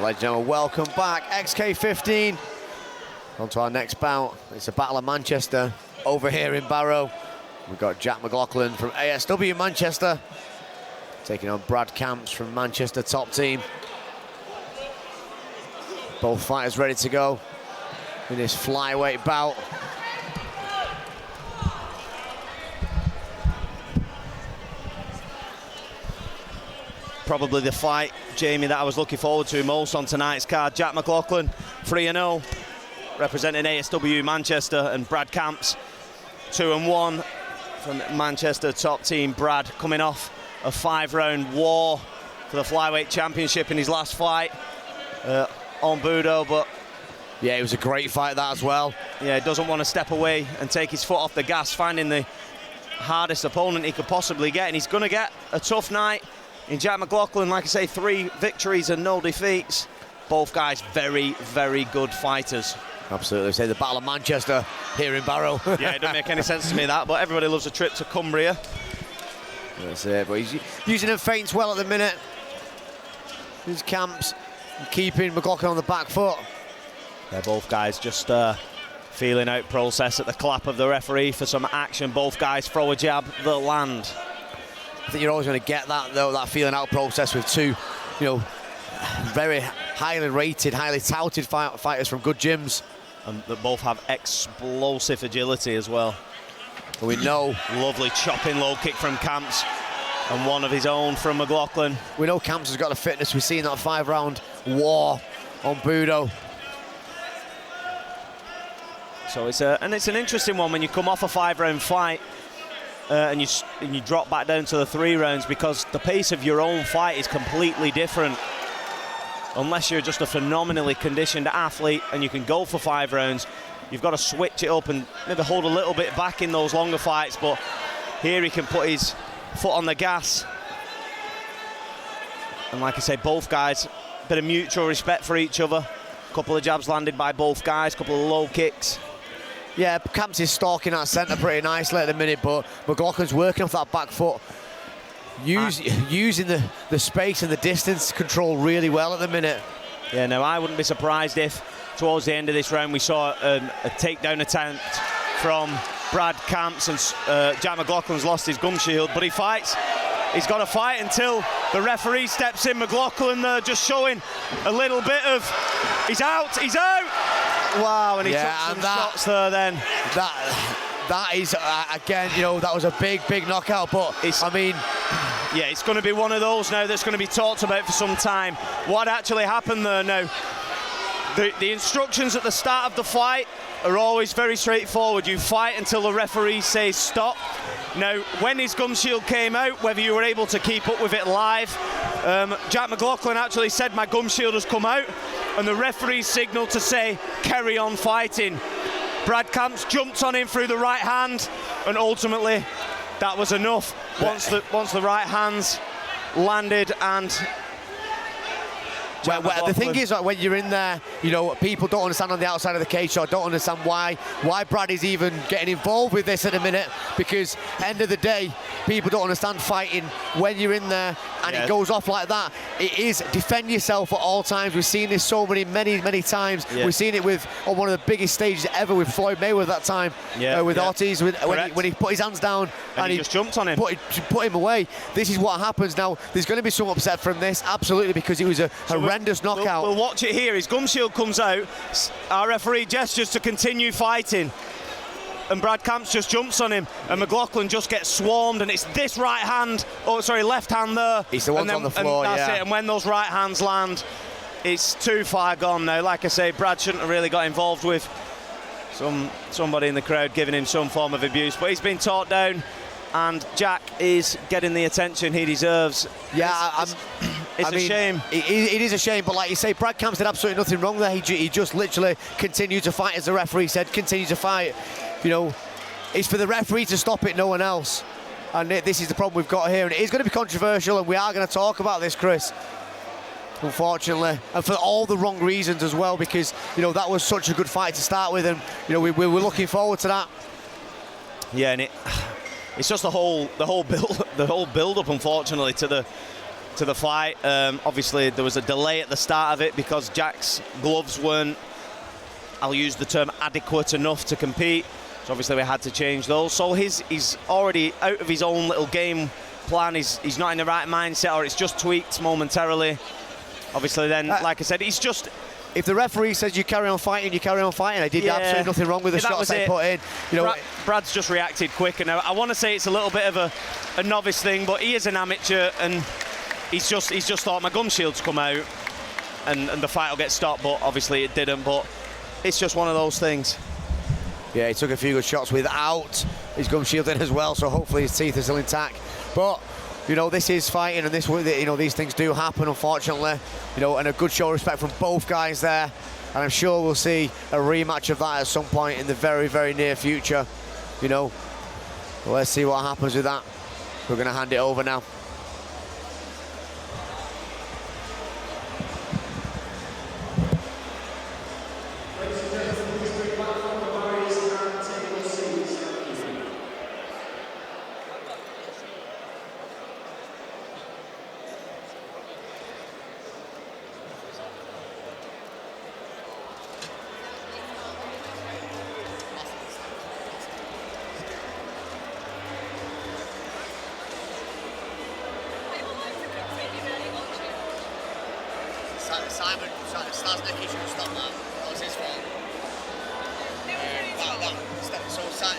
Ladies and gentlemen, welcome back. XK15. On to our next bout. It's a battle of Manchester over here in Barrow. We've got Jack Mcloughlin from ASW Manchester taking on Brad Camps from Manchester Top Team. Both fighters ready to go in this flyweight bout. Probably the fight, Jamie, that I was looking forward to most on tonight's card. Jack Mcloughlin, 3-0, representing ASW Manchester, and Brad Camps, 2-1 from Manchester Top Team. Brad coming off a 5-round war for the flyweight championship in his last fight on Budo, but yeah, it was a great fight that as well. Yeah, he doesn't want to step away and take his foot off the gas, finding the hardest opponent he could possibly get, and he's going to get a tough night in Jack Mcloughlin. Like I say, 3 victories and no defeats. Both guys very, very good fighters. Absolutely. Say the Battle of Manchester here in Barrow. Yeah, it doesn't make any sense to me, that, but everybody loves a trip to Cumbria. That's it, but he's using them feints well at the minute. His Camps keeping McLaughlin on the back foot. They're both guys just feeling out process at the clap of the referee for some action. Both guys throw a jab that land. I think you're always going to get that, though, that feeling out process with two, very highly rated, highly touted fighters from good gyms. And that both have explosive agility as well. And we know... Lovely chopping low kick from Camps, and one of his own from McLaughlin. We know Camps has got the fitness. We've seen that 5-round war on Budo. So it's an interesting one when you come off a 5-round fight and you drop back down to the 3 rounds, because the pace of your own fight is completely different. Unless you're just a phenomenally conditioned athlete and you can go for 5 rounds, you've got to switch it up and maybe hold a little bit back in those longer fights. But here he can put his foot on the gas. And like I say, both guys, a bit of mutual respect for each other. A couple of jabs landed by both guys, a couple of low kicks. Yeah, Camps is stalking that centre pretty nicely at the minute, but McLaughlin's working off that back foot. Using the space and the distance control really well at the minute. Yeah, no, I wouldn't be surprised if towards the end of this round we saw a takedown attempt from Brad Camps, and Jack Mcloughlin's lost his gum shield, but he fights. He's got to fight until the referee steps in. McLaughlin there just showing a little bit of... He's out! Wow, and he took some shots there then. That is, again, that was a big knockout, but yeah, it's going to be one of those now that's going to be talked about for some time. What actually happened there now? The instructions at the start of the fight are always very straightforward. You fight until the referee says stop. Now, when his gum shield came out, whether you were able to keep up with it live, Jack Mcloughlin actually said, "My gum shield has come out," and the referee signalled to say, "Carry on fighting." Brad Camps jumped on him through the right hand, and ultimately that was enough. Once the right hands landed, and well, the thing is, like, when you're in there, people don't understand on the outside of the cage, so I don't understand why Brad is even getting involved with this at the minute, because end of the day, people don't understand fighting when you're in there and it goes off like that. It is defend yourself at all times. We've seen this so many times. Yeah. We've seen it on one of the biggest stages ever with Floyd Mayweather that time, with Ortiz, when he put his hands down and he just jumped on him, put him away. This is what happens now. There's going to be some upset from this, absolutely, because it was a horrendous knockout. We'll watch it here. His gum shield comes out. Our referee gestures to continue fighting, and Brad Camps just jumps on him, and McLaughlin just gets swarmed, and it's this left hand there. He's the one on the floor, and that's it. And when those right hands land, it's too far gone now. Like I say, Brad shouldn't have really got involved with somebody in the crowd giving him some form of abuse, but he's been talked down, and Jack is getting the attention he deserves. Yeah, it's a shame. It is a shame, but like you say, Brad Camps did absolutely nothing wrong there. He just literally continued to fight, as the referee said, continue to fight. It's for the referee to stop it, no one else. And this is the problem we've got here, and it is going to be controversial, and we are going to talk about this, Chris, unfortunately, and for all the wrong reasons as well, because that was such a good fight to start with, and we were looking forward to that. Yeah, and it's just the whole build up, unfortunately, to to the fight. Obviously, there was a delay at the start of it because Jack's gloves weren't, I'll use the term, adequate enough to compete. So obviously we had to change those. So he's already out of his own little game plan. He's not in the right mindset, or it's just tweaked momentarily. Obviously then, like I said, he's just... If the referee says you carry on fighting, you carry on fighting. I did absolutely nothing wrong with the shots they put in. You know, Brad's just reacted quicker. Now, I want to say it's a little bit of a novice thing, but he is an amateur, and he's just thought my gum shield's come out, and the fight will get stopped, but obviously it didn't. But it's just one of those things. Yeah, he took a few good shots without his gum shield in as well, so hopefully his teeth are still intact. But you know, this is fighting, and these things do happen, unfortunately. You know, and a good show of respect from both guys there. And I'm sure we'll see a rematch of that at some point in the very, very near future. You know, let's see what happens with that. We're going to hand it over now. Simon, Stasnik, he should have stopped that. That was his fault. So